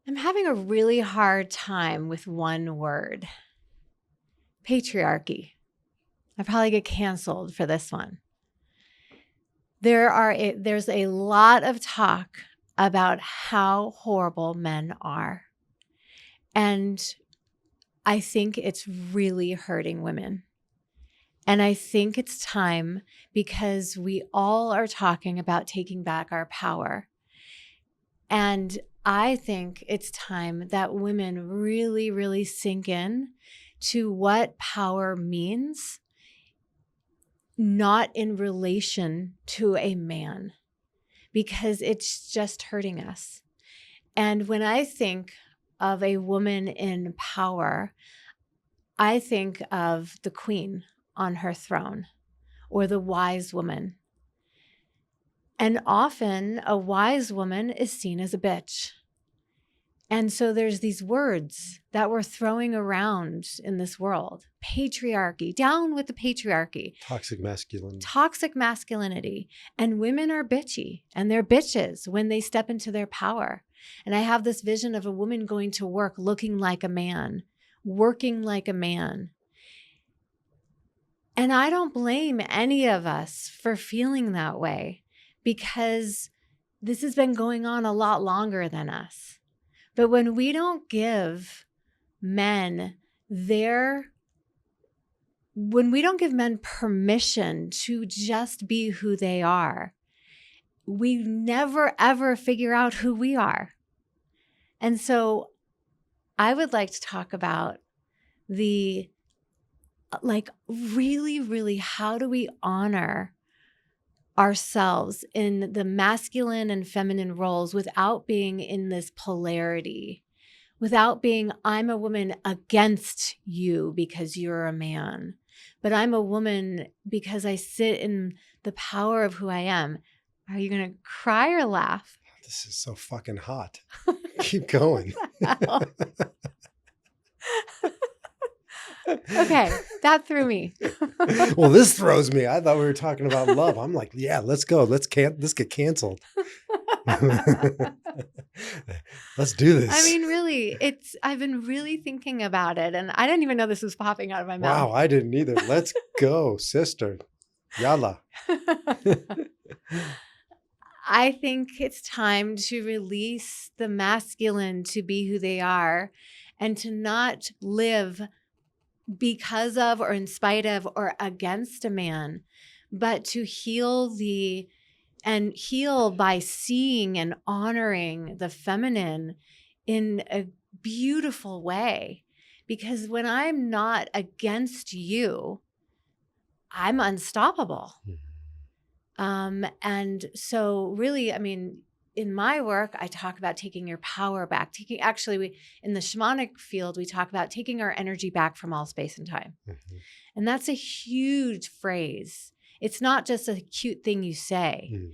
I'm having a really hard time with one word. Patriarchy. I probably get canceled for this one. There's a lot of talk about how horrible men are. And I think it's really hurting women. And I think it's time, because we all are talking about taking back our power. And I think it's time that women really, really sink in to what power means, not in relation to a man, because it's just hurting us. And when I think of a woman in power, I think of the queen on her throne, or the wise woman. And often a wise woman is seen as a bitch. And so there's these words that we're throwing around in this world. Patriarchy, down with the patriarchy. Toxic masculinity. Toxic masculinity. And women are bitchy, and they're bitches when they step into their power. And I have this vision of a woman going to work looking like a man, working like a man. And I don't blame any of us for feeling that way, because this has been going on a lot longer than us. But when we don't give men permission to just be who they are, we never, ever figure out who we are. And so I would like to talk about really, really, how do we honor ourselves in the masculine and feminine roles without being in this polarity, without being, I'm a woman against you because you're a man, but I'm a woman because I sit in the power of who I am. Are you going to cry or laugh? This is so fucking hot. Keep going. Okay, that threw me. Well, this throws me. I thought we were talking about love. I'm like, yeah, let's go. Let's get canceled. Let's do this. I mean, really, I've been really thinking about it, and I didn't even know this was popping out of my mouth. Wow, I didn't either. Let's go, sister. Yalla. I think it's time to release the masculine to be who they are, and to not live because of or in spite of or against a man, but to heal by seeing and honoring the feminine in a beautiful way. Because when I'm not against you, I'm unstoppable. And so really, I mean, in my work, I talk about taking your power back. In the shamanic field, we talk about taking our energy back from all space and time. Mm-hmm. And that's a huge phrase. It's not just a cute thing you say. Mm-hmm.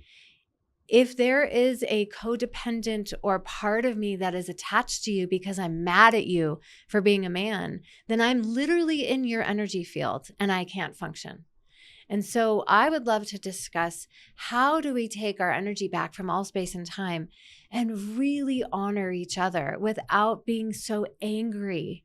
If there is a codependent or part of me that is attached to you because I'm mad at you for being a man, then I'm literally in your energy field and I can't function. And so I would love to discuss, how do we take our energy back from all space and time and really honor each other without being so angry?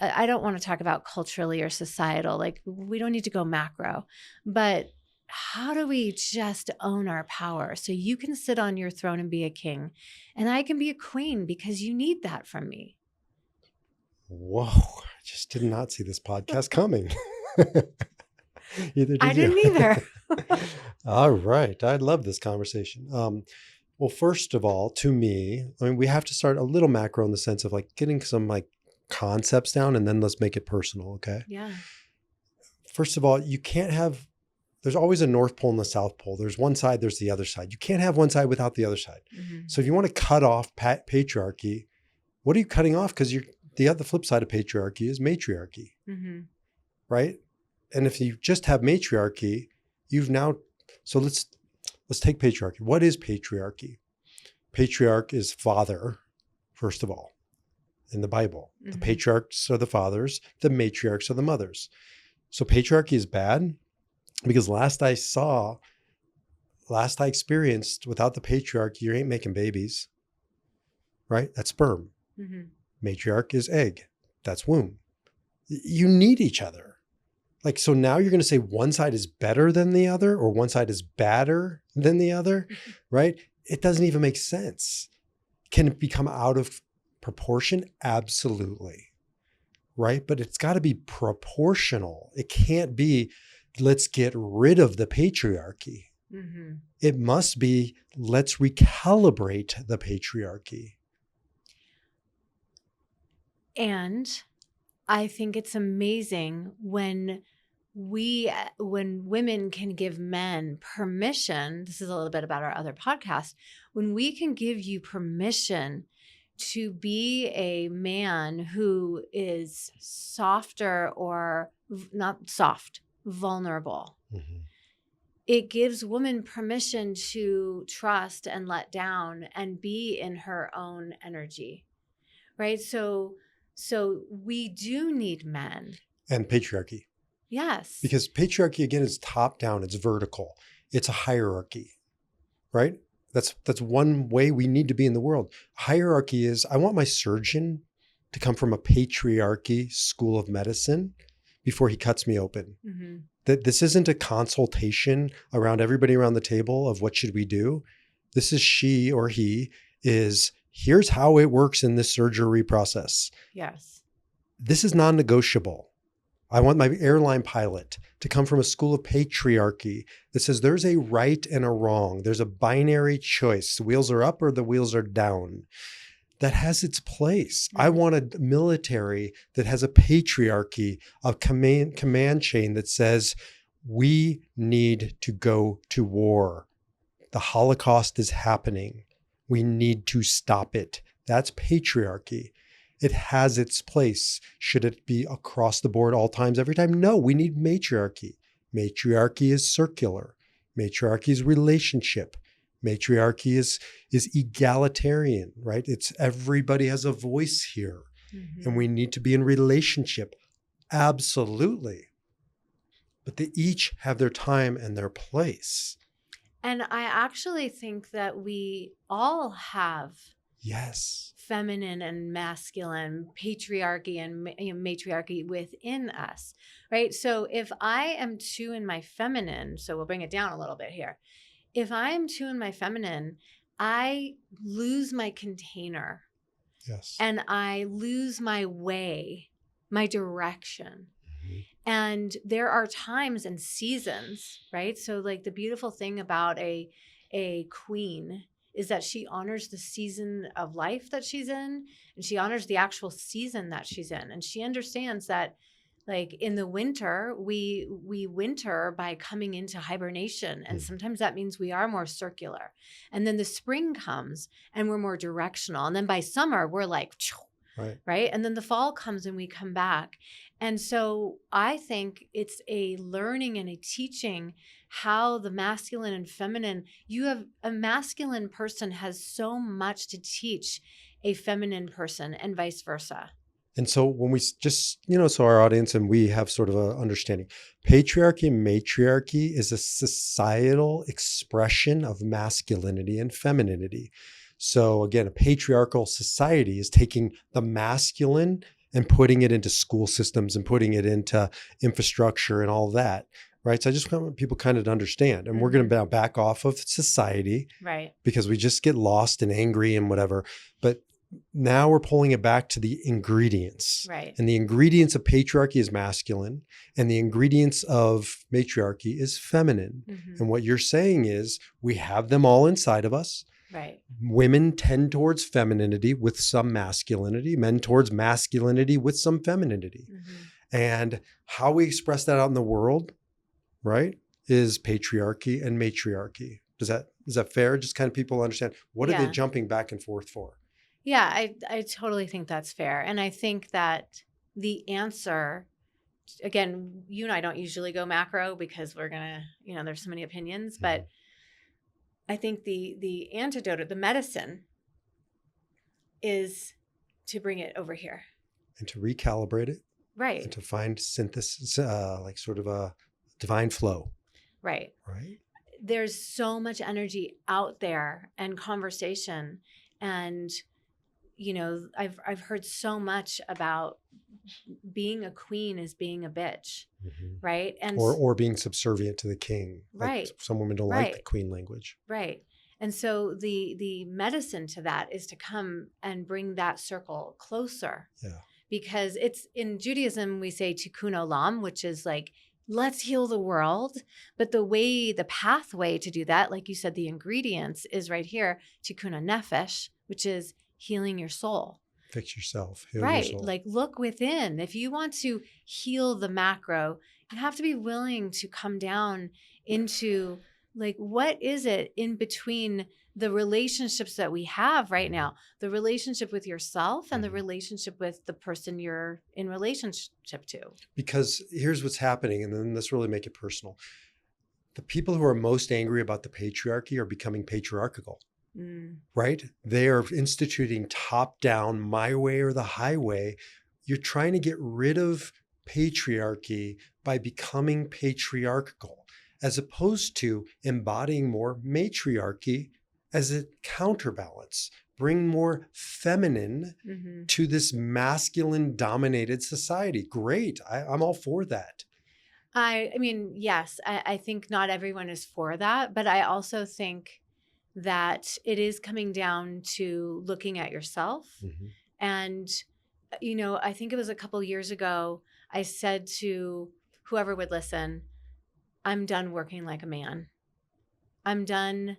I don't want to talk about culturally or societal, like we don't need to go macro, but how do we just own our power so you can sit on your throne and be a king and I can be a queen because you need that from me? Whoa, I just did not see this podcast coming. I didn't either. All right. I love this conversation. Well, first of all, to me, I mean, we have to start a little macro in the sense of like getting some like concepts down, and then let's make it personal. Okay. Yeah. First of all, there's always a North Pole and the South Pole. There's one side, there's the other side. You can't have one side without the other side. Mm-hmm. So if you want to cut off patriarchy, what are you cutting off? Because the other flip side of patriarchy is matriarchy. Mm-hmm. Right? And if you just have matriarchy, so let's take patriarchy. What is patriarchy? Patriarch is father, first of all, in the Bible. Mm-hmm. The patriarchs are the fathers, the matriarchs are the mothers. So patriarchy is bad because last I experienced, without the patriarchy, you ain't making babies. right? That's sperm. Mm-hmm. Matriarch is egg. That's womb. You need each other. Like, so now you're going to say one side is better than the other or one side is badder than the other, right? It doesn't even make sense. Can it become out of proportion? Absolutely. Right? But it's got to be proportional. It can't be, let's get rid of the patriarchy. Mm-hmm. It must be, let's recalibrate the patriarchy. And I think it's amazing when women can give men permission. This is a little bit about our other podcast. When we can give you permission to be a man who is softer or not soft, vulnerable. Mm-hmm. It gives women permission to trust and let down and be in her own energy, right? So we do need men. And patriarchy. Yes. Because patriarchy, again, is top down. It's vertical. It's a hierarchy, right? That's one way we need to be in the world. Hierarchy is, I want my surgeon to come from a patriarchy school of medicine before he cuts me open. Mm-hmm. That this isn't a consultation around everybody around the table of what should we do. This is she or he is, here's how it works in this surgery process. Yes. This is non-negotiable. I want my airline pilot to come from a school of patriarchy that says there's a right and a wrong. There's a binary choice. The wheels are up or the wheels are down. That has its place. Mm-hmm. I want a military that has a patriarchy, a command chain that says we need to go to war. The Holocaust is happening. We need to stop it. That's patriarchy. It has its place. Should it be across the board all times, every time? No, we need matriarchy. Matriarchy is circular. Matriarchy is relationship. Matriarchy is egalitarian, right? It's everybody has a voice here. Mm-hmm. And we need to be in relationship. Absolutely. But they each have their time and their place. And I actually think that we all have feminine and masculine, patriarchy and matriarchy within us, right? So if I am too in my feminine, so we'll bring it down a little bit here. If I am too in my feminine, I lose my container. Yes. And I lose my way, my direction. Mm-hmm. And there are times and seasons, right? So like the beautiful thing about a queen is that she honors the season of life that she's in, and she honors the actual season that she's in. And she understands that like in the winter, we winter by coming into hibernation. And sometimes that means we are more circular. And then the spring comes and we're more directional. And then by summer, we're like, right? And then the fall comes and we come back. And so I think it's a learning and a teaching how the masculine and feminine, you have a masculine person has so much to teach a feminine person and vice versa. And so when we just, so our audience and we have sort of a understanding, patriarchy and matriarchy is a societal expression of masculinity and femininity. So again, a patriarchal society is taking the masculine and putting it into school systems and putting it into infrastructure and all that, right? So I just want people kind of to understand. And we're going to back off of society, right? Because we just get lost and angry and whatever. But now we're pulling it back to the ingredients. Right. And the ingredients of patriarchy is masculine and the ingredients of matriarchy is feminine. Mm-hmm. And what you're saying is we have them all inside of us. Right. Women tend towards femininity with some masculinity, men towards masculinity with some femininity. Mm-hmm. And how we express that out in the world, right, is patriarchy and matriarchy. Is that fair? Just kind of people understand what are they jumping back and forth for? Yeah, I totally think that's fair. And I think that the answer, again, you and I don't usually go macro because we're going to, there's so many opinions, but I think the antidote, the medicine is to bring it over here. And to recalibrate it. Right. And to find synthesis, like sort of a divine flow. Right. Right. There's so much energy out there and conversation, and I've heard so much about being a queen is being a bitch, right? And or being subservient to the king. right, Like some women don't like the queen language. Right. And so the medicine to that is to come and bring that circle closer. Yeah. Because it's in Judaism, we say tikkun olam, which is like, let's heal the world. But the pathway to do that, like you said, the ingredients is right here, tikkun nefesh, which is healing your soul. Fix yourself, heal Right. your soul. Like look within. If you want to heal the macro, you have to be willing to come down into like, what is it in between the relationships that we have right now, the relationship with yourself and the relationship with the person you're in relationship to? Because here's what's happening, and then let's really make it personal. The people who are most angry about the patriarchy are becoming patriarchal. Right? They are instituting top down, my way or the highway. You're trying to get rid of patriarchy by becoming patriarchal, as opposed to embodying more matriarchy as a counterbalance. Bring more feminine to this masculine dominated society. Great. I'm all for that. I mean, yes, I think not everyone is for that, but I also think that it is coming down to looking at yourself. And, I think it was a couple years ago, I said to whoever would listen, I'm done working like a man. I'm done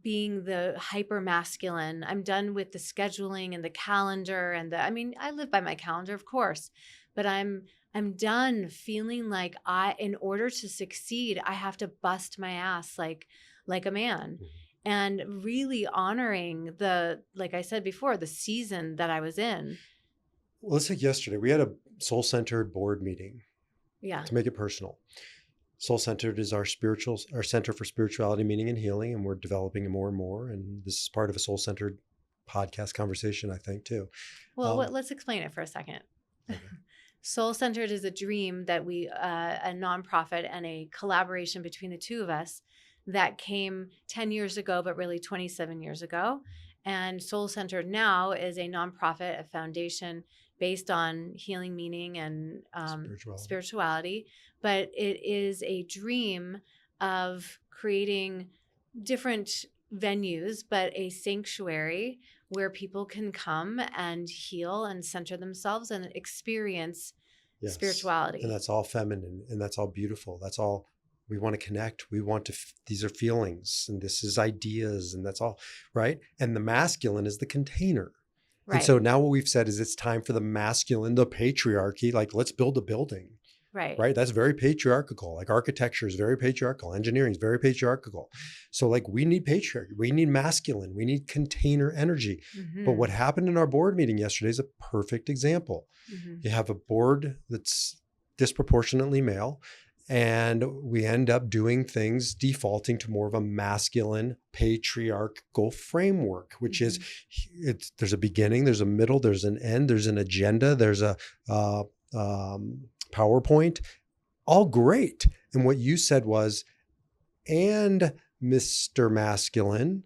being the hyper masculine. I'm done with the scheduling and the calendar and I live by my calendar, of course, but I'm done feeling like in order to succeed, I have to bust my ass like a man, and really honoring like I said before, the season that I was in. Well, let's take yesterday. We had a soul-centered board meeting. Yeah. To make it personal. Soul-centered is our center for spirituality, meaning, and healing, and we're developing it more and more. And this is part of a soul-centered podcast conversation, I think, too. Well, let's explain it for a second. Okay. Soul-centered is a dream that a nonprofit and a collaboration between the two of us that came 10 years ago, but really 27 years ago. And Soul-centered now is a nonprofit, a foundation based on healing, meaning, and spirituality. But it is a dream of creating different venues, but a sanctuary where people can come and heal and center themselves and experience spirituality. And that's all feminine, and that's all beautiful. That's all. We want to connect. We want to, these are feelings, and this is ideas, and that's all, right? And the masculine is the container. Right. And so now what we've said is it's time for the masculine, the patriarchy, like let's build a building. Right. That's very patriarchal. Like architecture is very patriarchal. Engineering is very patriarchal. So like we need patriarchy. We need masculine. We need container energy. But what happened in our board meeting yesterday is a perfect example. You have a board that's disproportionately male, and we end up doing things defaulting to more of a masculine patriarchal framework, which is there's a beginning, there's a middle, there's an end, there's an agenda, there's a PowerPoint, all great. And what you said was, and Mr. Masculine,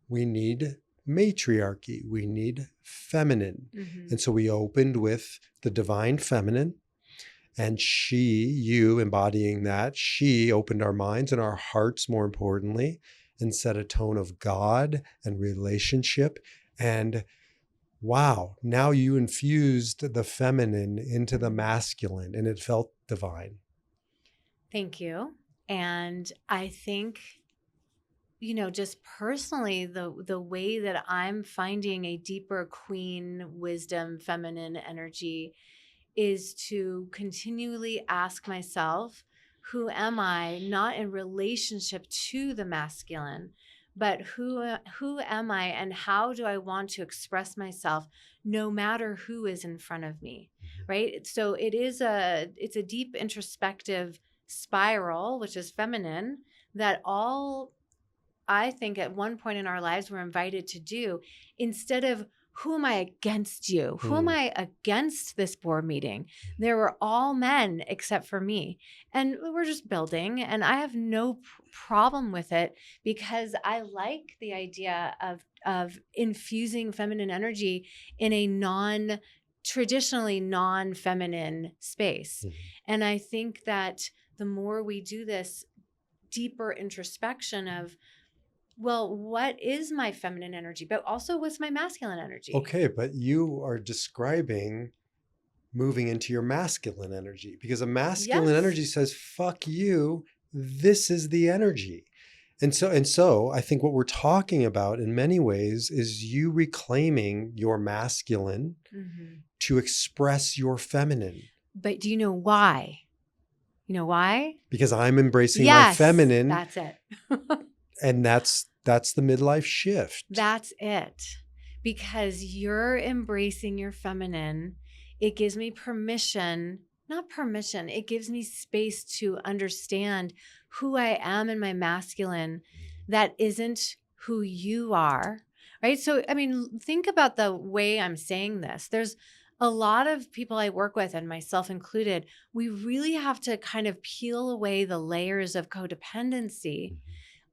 we need matriarchy, we need feminine. And so we opened with the divine feminine. And you embodying that, she opened our minds and our hearts, more importantly, and set a tone of God and relationship. And wow, now you infused the feminine into the masculine, and it felt divine. Thank you. And I think, just personally, the way that I'm finding a deeper queen wisdom, feminine energy is to continually ask myself, who am I, not in relationship to the masculine, but who am I and how do I want to express myself no matter who is in front of me, right? So it's a deep introspective spiral, which is feminine, that all I think at one point in our lives we're invited to do, instead of who am I against you? Who am I against this board meeting? There were all men except for me. And we're just building, and I have no problem with it because I like the idea of infusing feminine energy in a traditionally non-feminine space. And I think that the more we do this deeper introspection of, well, what is my feminine energy, but also what's my masculine energy? Okay, but you are describing moving into your masculine energy, because a masculine energy says, fuck you, this is the energy. And so I think what we're talking about in many ways is you reclaiming your masculine to express your feminine. But do you know why? You know why? Because I'm embracing my feminine. That's it. And that's the midlife shift. That's it. Because you're embracing your feminine, it gives me it gives me space to understand who I am in my masculine that isn't who you are, right? So, I mean, think about the way I'm saying this. There's a lot of people I work with, and myself included, we really have to kind of peel away the layers of codependency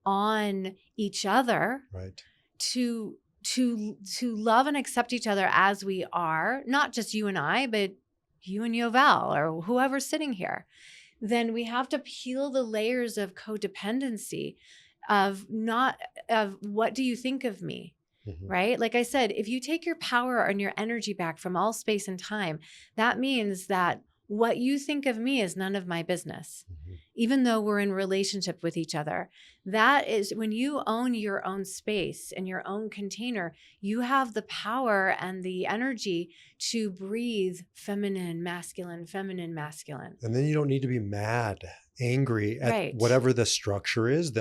on each other, right, to love and accept each other as we are, not just you and I, but you and Yovel or whoever's sitting here. Then we have to peel the layers of codependency of what do you think of me? Right? Like I said, if you take your power and your energy back from all space and time, that means that what you think of me is none of my business, even though we're in relationship with each other. That is when you own your own space and your own container, you have the power and the energy to breathe feminine, masculine, feminine, masculine. And then you don't need to be mad, angry at whatever the structure is.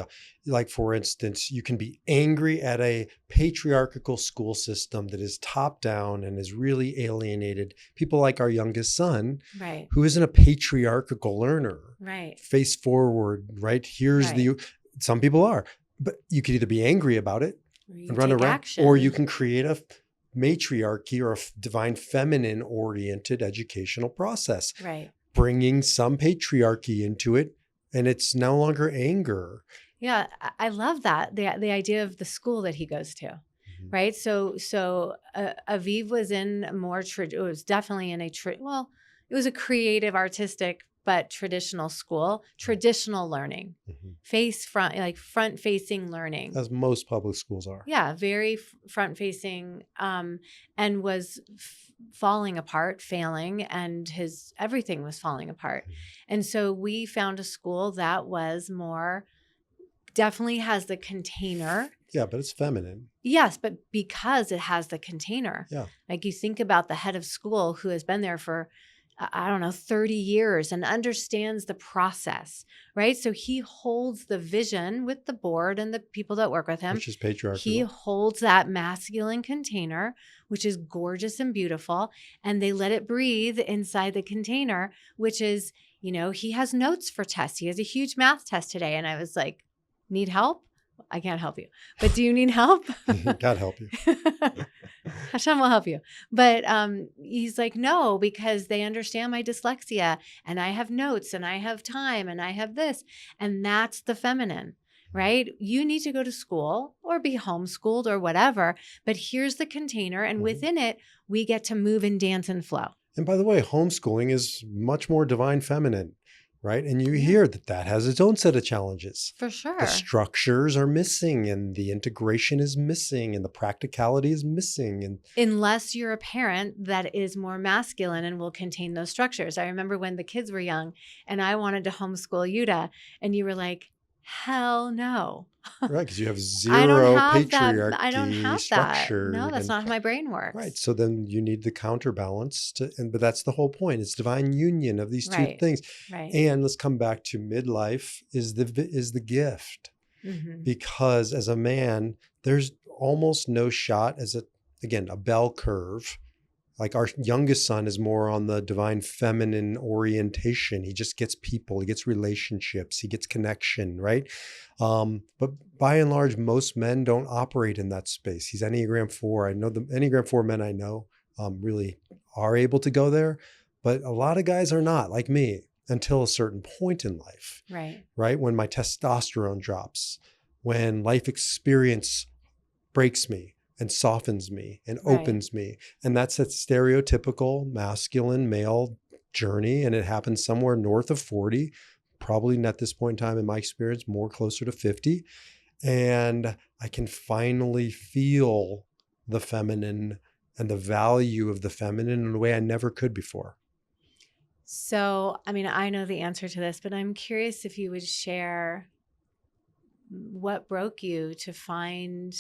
Like, for instance, you can be angry at a patriarchal school system that is top down and is really alienated people like our youngest son, who isn't a patriarchal learner. Face forward, right? Some people are, but you could either be angry about it and run around, action, or you can create a matriarchy or a divine feminine oriented educational process, bringing some patriarchy into it, and it's no longer anger. Yeah, I love that. The idea of the school that he goes to, right? So Aviv was in it was definitely in it was a creative, artistic, but traditional school, traditional learning, front facing learning. As most public schools are. Yeah, very front facing, and was falling apart, failing, and everything was falling apart. And so we found a school that was definitely has the container. Yeah, but it's feminine. Yes, but because it has the container. Yeah. Like you think about the head of school who has been there for 30 years and understands the process, right? So he holds the vision with the board and the people that work with him. Which is patriarchal. He holds that masculine container, which is gorgeous and beautiful. And they let it breathe inside the container, which is, he has notes for tests. He has a huge math test today. And I was like, need help? I can't help you. But do you need help? God help you. Hashem will help you. But he's like, no, because they understand my dyslexia and I have notes and I have time and I have this. And that's the feminine, right? You need to go to school or be homeschooled or whatever. But here's the container. And within it, we get to move and dance and flow. And by the way, homeschooling is much more divine feminine. Right. And you hear that has its own set of challenges. For sure. The structures are missing and the integration is missing and the practicality is missing. And unless you're a parent that is more masculine and will contain those structures. I remember when the kids were young and I wanted to homeschool Yuda and you were like, hell no. Right, because you have zero patriarchy. I don't have that. No, that's not how my brain works. Right. So then you need the counterbalance but that's the whole point. It's divine union of these two things. Right. And let's come back to midlife is the gift. Because as a man, there's almost no shot as a bell curve. Like our youngest son is more on the divine feminine orientation. He just gets people, he gets relationships, he gets connection, right? But by and large, most men don't operate in that space. He's Enneagram 4. I know the Enneagram 4 men I know really are able to go there, but a lot of guys are not, like me, until a certain point in life. Right? When my testosterone drops, when life experience breaks me, and softens me and Right. opens me. And that's a stereotypical masculine male journey. And it happens somewhere north of 40, probably at this point in time, in my experience, more closer to 50. And I can finally feel the feminine and the value of the feminine in a way I never could before. So, I mean, I know the answer to this, but I'm curious if you would share what broke you to find,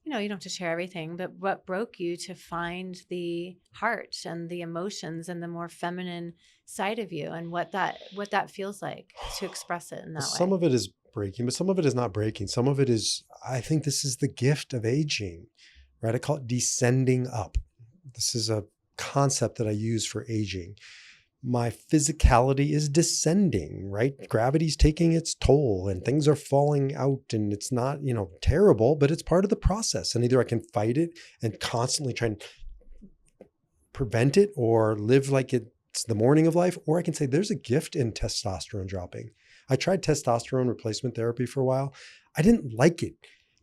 you don't have to share everything, but what broke you to find the heart and the emotions and the more feminine side of you, and what that feels like to express it in that Some way. of it is breaking, but some of it is not breaking. Some of it is, I think this is the gift of aging, right? I call it descending up. This is a concept that I use for aging. My physicality is descending, right? Gravity's taking its toll and things are falling out, and it's not, terrible, but it's part of the process. And either I can fight it and constantly try and prevent it or live like it's the morning of life, or I can say there's a gift in testosterone dropping. I tried testosterone replacement therapy for a while. I didn't like it.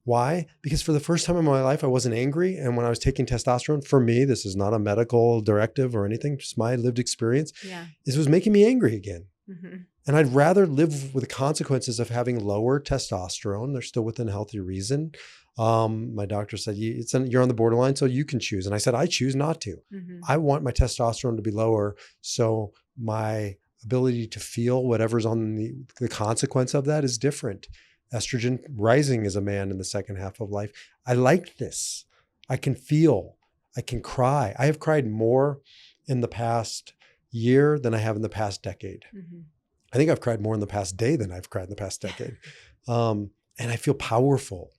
Why? Because for the first time in my life, I wasn't angry. And when I was taking testosterone, for me, this is not a medical directive or anything, just my lived experience, it was making me angry again. Mm-hmm. And I'd rather live with the consequences of having lower testosterone. They're still within healthy reason. My doctor said, you're on the borderline, so you can choose. And I said, I choose not to. Mm-hmm. I want my testosterone to be lower, so my ability to feel whatever's on the consequence of that is different. Estrogen rising as a man in the second half of life. I like this. I can feel, I can cry. I have cried more in the past year than I have in the past decade. Mm-hmm. I think I've cried more in the past day than I've cried in the past decade. And I feel powerful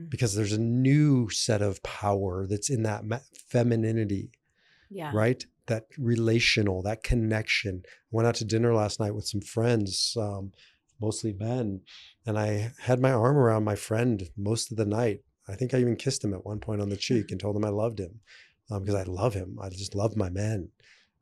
because there's a new set of power that's in that femininity, right? That relational, that connection. I went out to dinner last night with some friends, mostly men, and I had my arm around my friend most of the night. I think I even kissed him at one point on the cheek and told him I loved him because I love him. I just love my men.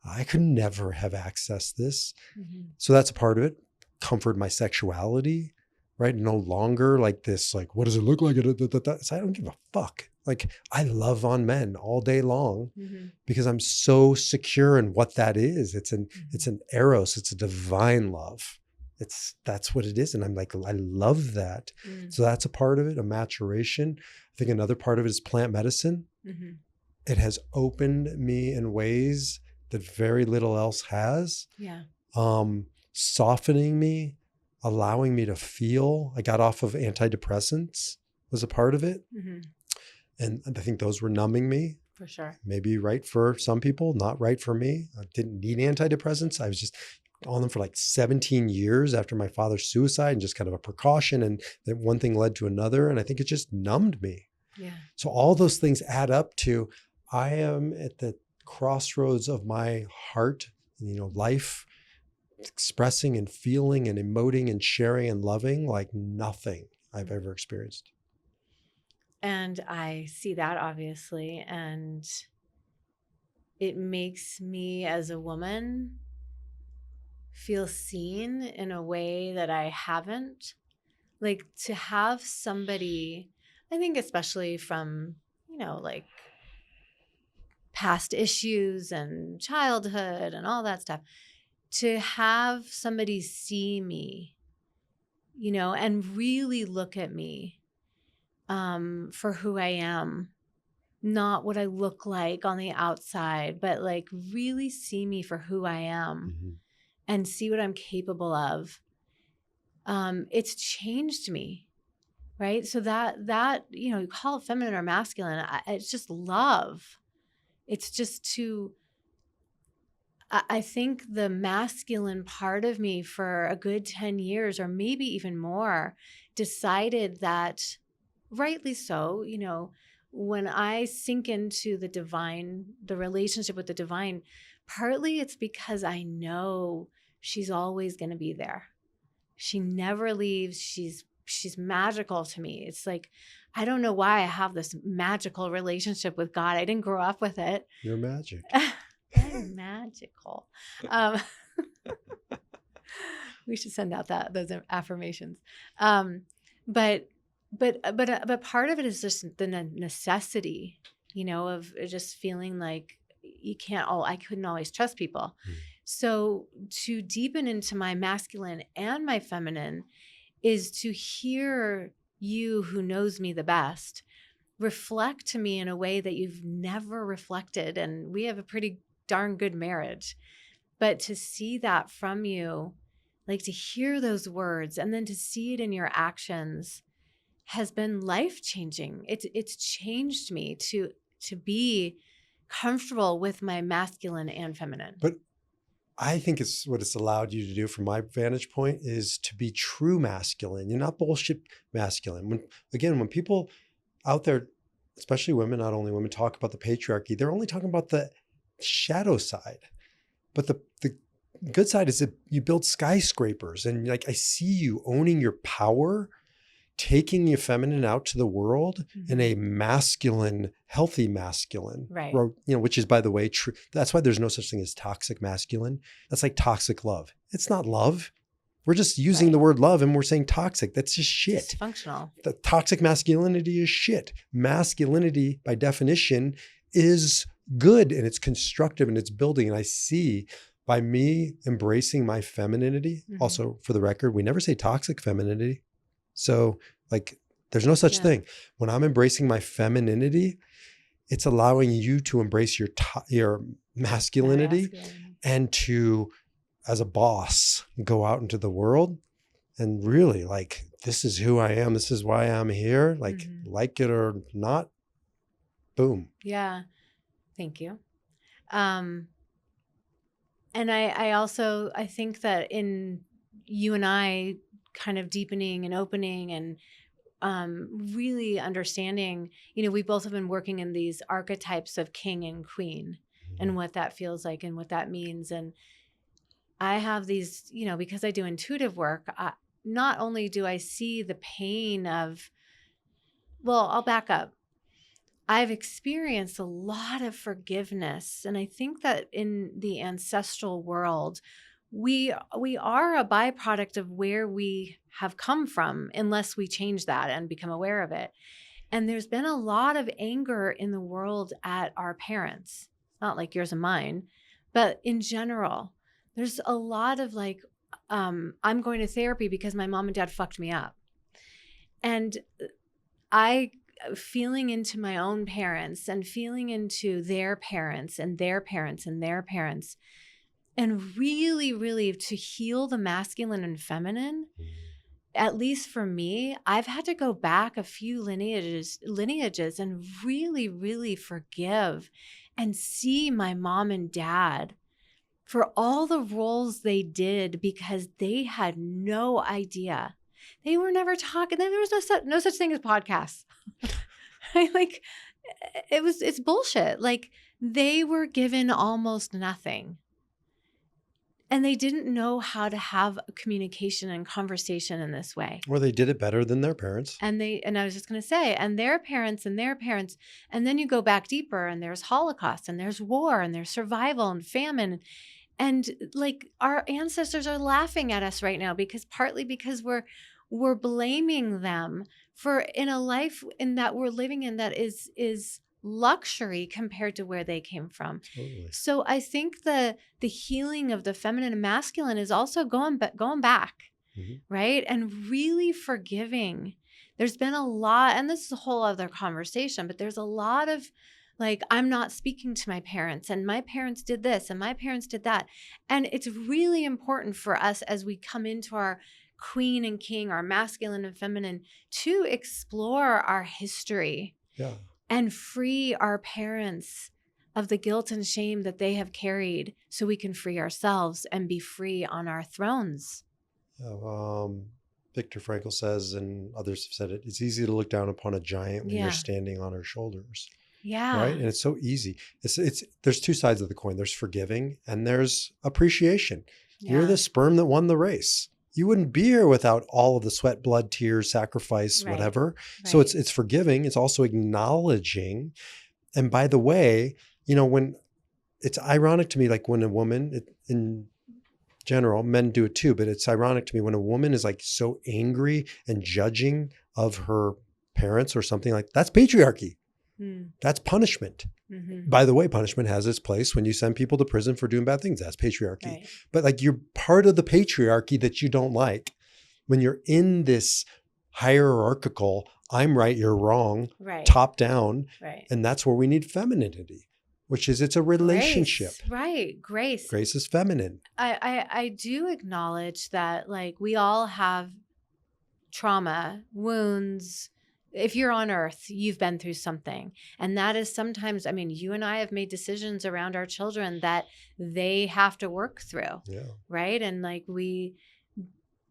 I could never have accessed this. Mm-hmm. So that's a part of it. Comfort my sexuality, right? No longer like this, like, what does it look like? So I don't give a fuck. Like, I love on men all day long because I'm so secure in what that is. It's an eros. It's a divine love. That's what it is. And I'm like, I love that. So that's a part of it, a maturation. I think another part of it is plant medicine. It has opened me in ways that very little else has. Softening me, allowing me to feel. I got off of antidepressants was a part of it. And I think those were numbing me. For sure. Maybe right for some people, not right for me. I didn't need antidepressants. I was just on them for like 17 years after my father's suicide, and just kind of a precaution. And then one thing led to another. And I think it just numbed me. So all those things add up to, I am at the crossroads of my heart, life, expressing and feeling and emoting and sharing and loving like nothing I've ever experienced. And I see that, obviously. And it makes me as a woman feel seen in a way that I haven't. Like, to have somebody, I think especially from, like past issues and childhood and all that stuff, to have somebody see me, and really look at me for who I am, not what I look like on the outside, but like really see me for who I am and see what I'm capable of. It's changed me, right? So that you call it feminine or masculine, it's just love. It's just I think the masculine part of me for a good 10 years or maybe even more decided that, rightly so, when I sink into the divine, the relationship with the divine, partly it's because I know she's always going to be there. She never leaves. She's magical to me. It's like, I don't know why I have this magical relationship with God. I didn't grow up with it. You're magic. I'm magical. We should send out those affirmations. But but part of it is just the necessity, of just feeling like I couldn't always trust people. So to deepen into my masculine and my feminine is to hear you, who knows me the best, reflect to me in a way that you've never reflected. And we have a pretty darn good marriage. But to see that from you, like to hear those words and then to see it in your actions, has been life-changing. It's changed me to be comfortable with my masculine and feminine. But I think it's what it's allowed you to do from my vantage point is to be true masculine. You're not bullshit masculine. When people out there, especially women, not only women, talk about the patriarchy, they're only talking about the shadow side. But the good side is that you build skyscrapers, and like I see you owning your power, taking your feminine out to the world in a masculine, healthy masculine, right? Which is, by the way, true. That's why there's no such thing as toxic masculine. That's like toxic love. It's not love. We're just using the word love and we're saying toxic. That's just shit. Dysfunctional. The toxic masculinity is shit. Masculinity, by definition, is good and it's constructive and it's building. And I see by me embracing my femininity, also for the record, we never say toxic femininity. So like, there's no such thing. When I'm embracing my femininity, it's allowing you to embrace your masculinity and to, as a boss, go out into the world and really like, this is who I am. This is why I'm here. Like it or not, boom. Yeah. Thank you. And I think that in you and I kind of deepening and opening and really understanding, we both have been working in these archetypes of king and queen and what that feels like and what that means. And I have these, because I do intuitive work, not only do I see the pain of, I'll back up. I've experienced a lot of forgiveness. And I think that in the ancestral world, we are a byproduct of where we have come from, unless we change that and become aware of it. And there's been a lot of anger in the world at our parents, not like yours and mine, but in general, there's a lot of like, I'm going to therapy because my mom and dad fucked me up. And feeling into my own parents and feeling into their parents and their parents and their parents, and really, really to heal the masculine and feminine, at least for me, I've had to go back a few lineages and really, really forgive and see my mom and dad for all the roles they did, because they had no idea. They were never talking. There was no such thing as podcasts. It's bullshit. Like, they were given almost nothing. And they didn't know how to have communication and conversation in this way. Or they did it better than their parents. And I was just going to say, and their parents and their parents. And then you go back deeper and there's Holocaust and there's war and there's survival and famine. And like, our ancestors are laughing at us right now partly because we're blaming them for in a life in that we're living in that is luxury compared to where they came from. Totally. So I think the healing of the feminine and masculine is also going back, right? And really forgiving. There's been a lot, and this is a whole other conversation, but there's a lot of like, I'm not speaking to my parents, and my parents did this and my parents did that. And it's really important for us as we come into our queen and king, our masculine and feminine, to explore our history. Yeah. And free our parents of the guilt and shame that they have carried, so we can free ourselves and be free on our thrones. Viktor Frankl says, and others have said it, it's easy to look down upon a giant when you're standing on her shoulders. Yeah. Right. And it's so easy. There's two sides of the coin. There's forgiving and there's appreciation. Yeah. You're the sperm that won the race. You wouldn't be here without all of the sweat, blood, tears, sacrifice, whatever. Right. So it's forgiving. It's also acknowledging. And by the way, when it's ironic to me, like when a woman in general, men do it too, but it's ironic to me when a woman is like so angry and judging of her parents or something like that's patriarchy. That's punishment. By the way, punishment has its place when you send people to prison for doing bad things. That's patriarchy. Right. But like you're part of the patriarchy that you don't like. When you're in this hierarchical, I'm right, you're wrong, Right. top down. Right. And that's where we need femininity, which is it's a relationship. Grace. Right. Grace. Grace is feminine. I do acknowledge that like we all have trauma, wounds. If you're on earth, you've been through something. And that is sometimes, I mean, you and I have made decisions around our children that they have to work through. Yeah. Right. And like we've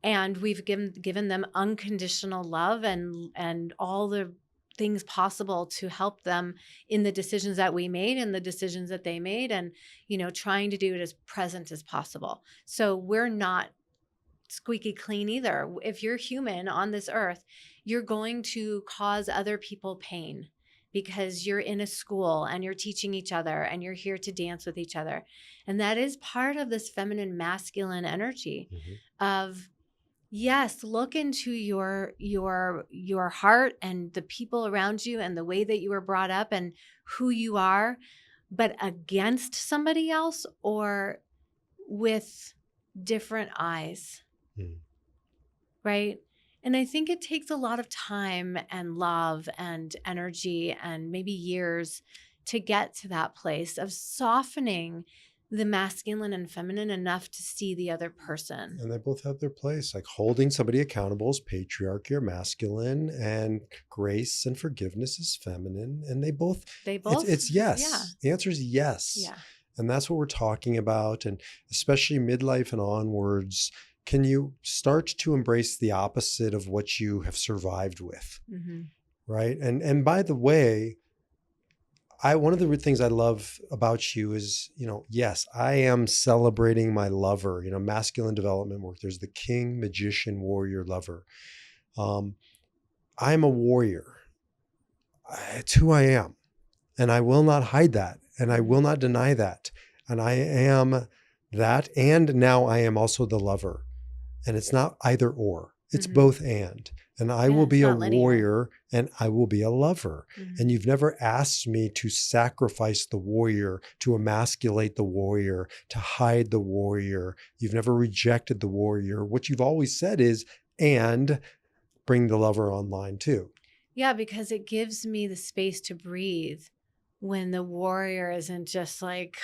given them unconditional love and all the things possible to help them in the decisions that we made and the decisions that they made, and, you know, trying to do it as present as possible. So we're not squeaky clean either. If you're human on this earth, you're going to cause other people pain because you're in a school and you're teaching each other and you're here to dance with each other. And that is part of this feminine masculine energy of, yes, look into your heart and the people around you and the way that you were brought up and who you are, but against somebody else or with different eyes. Right? And I think it takes a lot of time and love and energy and maybe years to get to that place of softening the masculine and feminine enough to see the other person. And they both have their place. Like holding somebody accountable is patriarchy or masculine, and grace and forgiveness is feminine. And they both it's yes. Yeah. The answer is yes. Yeah. And that's what we're talking about. And especially midlife and onwards, can you start to embrace the opposite of what you have survived with? Right. And by the way, one of the things I love about you is, you know, yes, I am celebrating my lover, you know, masculine development work. There's the king, magician, warrior, lover. I'm a warrior. It's who I am. And I will not hide that. And I will not deny that. And I am that. And now I am also the lover. And it's not either or. It's both and. And I will be a warrior and I will be a lover. And you've never asked me to sacrifice the warrior, to emasculate the warrior, to hide the warrior. You've never rejected the warrior. What you've always said is, and bring the lover online too. Yeah, because it gives me the space to breathe when the warrior isn't just like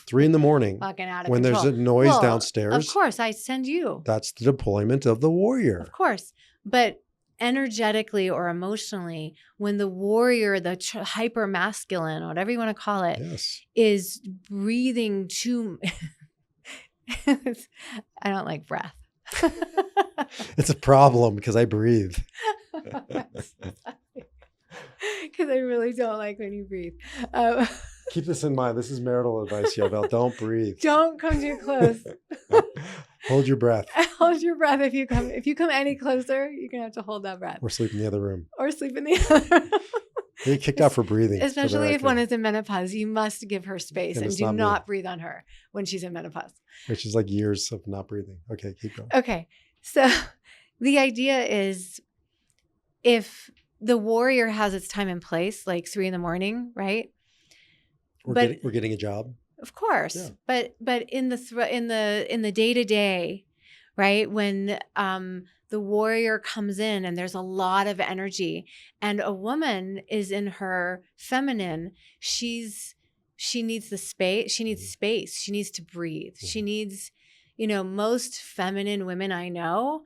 3 a.m. fucking out of when control. There's a noise downstairs. Of course, I send you. That's the deployment of the warrior. Of course. But energetically or emotionally, when the warrior, the hyper masculine, whatever you want to call it, is breathing too. I don't like breath. It's a problem because I breathe. Because I really don't like when you breathe. Keep this in mind. This is marital advice, Yavel. Don't breathe. Don't come too close. Hold your breath. Hold your breath. If you come any closer, you're gonna have to hold that breath. Or sleep in the other room. You get kicked out for breathing. Especially if one is in menopause, you must give her space and do not breathe on her when she's in menopause. Which is like years of not breathing. Okay, keep going. Okay, so the idea is, if the warrior has its time and place, like 3 a.m, right? We're getting a job. Of course, yeah. But in the day-to-day, right, when the warrior comes in and there's a lot of energy, and a woman is in her feminine, she needs the space. She needs space. She needs to breathe. She needs, most feminine women I know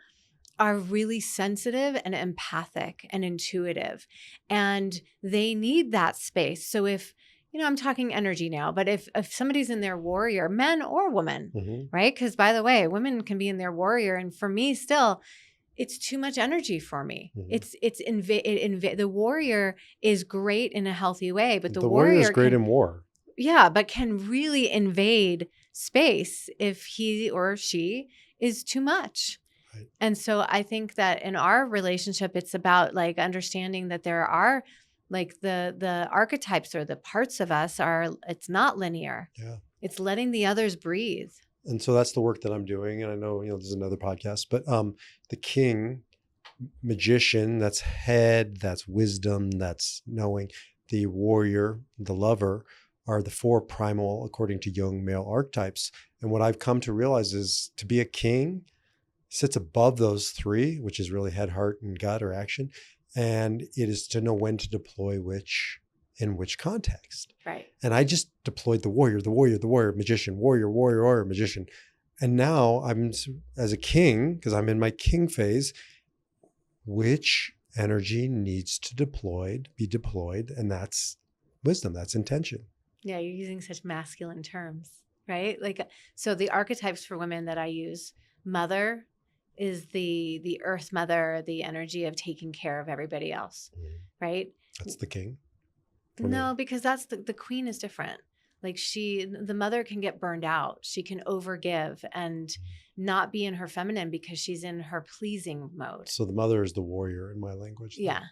are really sensitive and empathic and intuitive, and they need that space. So if I'm talking energy now, but if somebody's in their warrior, men or women, right? Because by the way, women can be in their warrior, and for me, still, it's too much energy for me. The warrior is great in a healthy way, but the warrior is great in war. Yeah, but can really invade space if he or she is too much. Right. And so I think that in our relationship, it's about like understanding that there are like the archetypes or the parts of us it's not linear. Yeah. It's letting the others breathe. And so that's the work that I'm doing. And I know, this is another podcast, but the king, magician, that's head, that's wisdom, that's knowing. The warrior, the lover, are the four primal, according to Jung, male archetypes. And what I've come to realize is to be a king sits above those three, which is really head, heart, and gut or action. And it is to know when to deploy which in which context. Right. And I just deployed the warrior, magician, warrior, magician. And now I'm, as a king, because I'm in my king phase, which energy needs to be deployed. And that's wisdom, that's intention. Yeah, you're using such masculine terms, right? Like, so the archetypes for women that I use, mother is the earth mother, the energy of taking care of everybody else, right? That's the king. No, because that's the queen is different. Like the mother can get burned out. She can overgive and not be in her feminine because she's in her pleasing mode. So the mother is the warrior in my language. Yeah.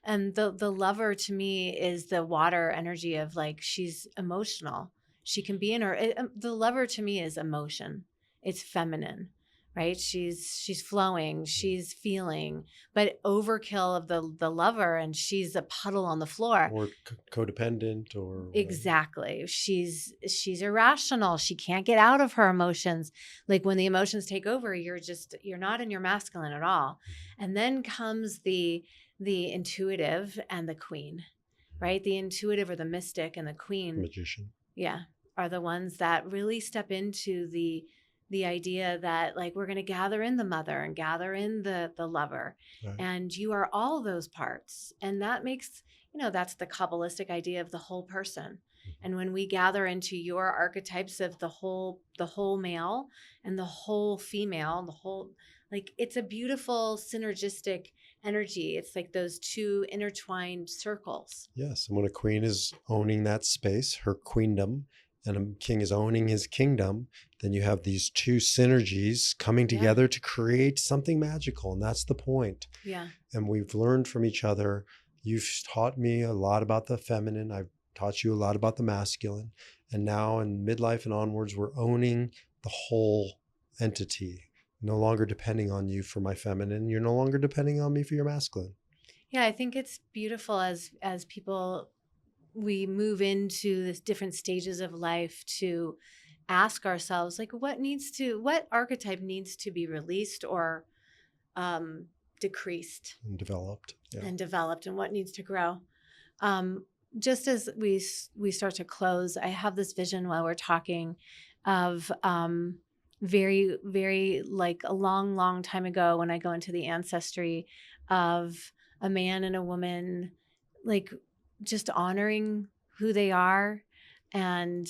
And the lover to me is the water energy of like, she's emotional. She can be in her, the lover to me is emotion. It's feminine, right? She's flowing, she's feeling, but overkill of the lover and she's a puddle on the floor. Or codependent or. Exactly. She's irrational. She can't get out of her emotions. Like when the emotions take over, you're not in your masculine at all. And then comes the intuitive and the queen, right? The intuitive or the mystic and the queen. Magician. Yeah. Are the ones that really step into the idea that like, we're going to gather in the mother and gather in the lover. Right. And you are all those parts. And that makes, that's the Kabbalistic idea of the whole person. And when we gather into your archetypes of the whole male and the whole female, like it's a beautiful synergistic energy. It's like those two intertwined circles. Yes. And when a queen is owning that space, her queendom, and a king is owning his kingdom, then you have these two synergies coming together to create something magical. And that's the point. Yeah. And we've learned from each other. You've taught me a lot about the feminine. I've taught you a lot about the masculine. And now in midlife and onwards, we're owning the whole entity. No longer depending on you for my feminine. You're no longer depending on me for your masculine. Yeah, I think it's beautiful as people, we move into this different stages of life to ask ourselves, like, what archetype needs to be released or decreased and developed. Yeah. And what needs to grow. Just as we start to close, I have this vision while we're talking of very, very like a long, long time ago when I go into the ancestry of a man and a woman, like just honoring who they are, and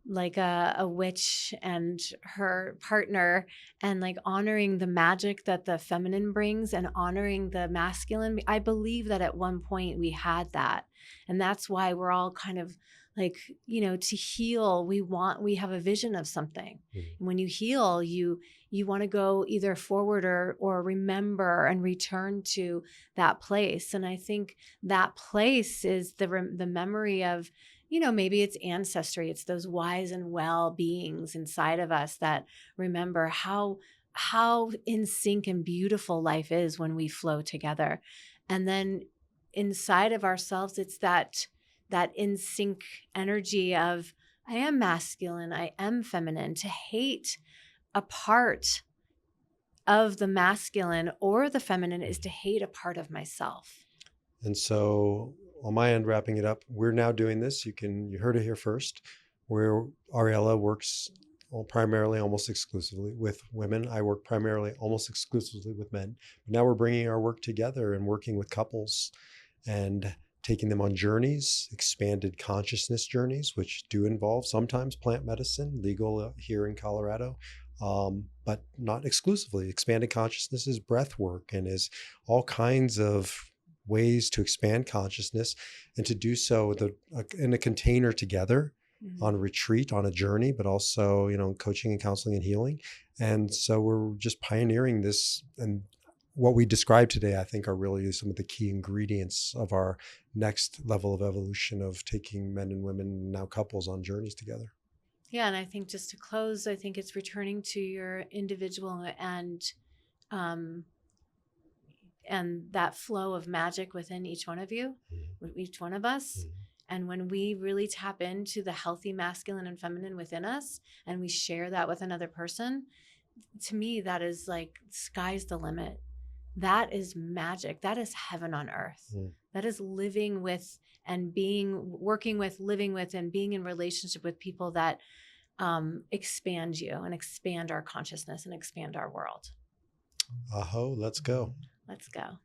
like a witch and her partner, and like honoring the magic that the feminine brings and honoring the masculine. I believe that at one point we had that. And that's why we're all kind of like, to heal, we have a vision of something. Mm-hmm. When you heal, you want to go either forward or remember and return to that place. And I think that place is the memory of, maybe it's ancestry. It's those wise and well beings inside of us that remember how in sync and beautiful life is when we flow together. And then inside of ourselves, it's that in sync energy of, I am masculine, I am feminine. To hate a part of the masculine or the feminine is to hate a part of myself. And so on my end, wrapping it up, we're now doing this. You heard it here first, where Ariela works primarily, almost exclusively with women. I work primarily, almost exclusively with men. But now we're bringing our work together and working with couples and taking them on journeys, expanded consciousness journeys, which do involve sometimes plant medicine, legal here in Colorado, but not exclusively. Expanded consciousness is breath work and is all kinds of ways to expand consciousness, and to do so in a container together, mm-hmm. on a retreat, on a journey, but also, coaching and counseling and healing. And so we're just pioneering this. And what we described today, I think, are really some of the key ingredients of our next level of evolution of taking men and women, now couples, on journeys together. Yeah. And I think just to close, I think it's returning to your individual um, and that flow of magic within each one of you, each one of us. And when we really tap into the healthy masculine and feminine within us, and we share that with another person, to me, that is like sky's the limit. That is magic. That is heaven on earth. That is living with and working with, living with, and being in relationship with people that expand you and expand our consciousness and expand our world. Aho, let's go. Let's go.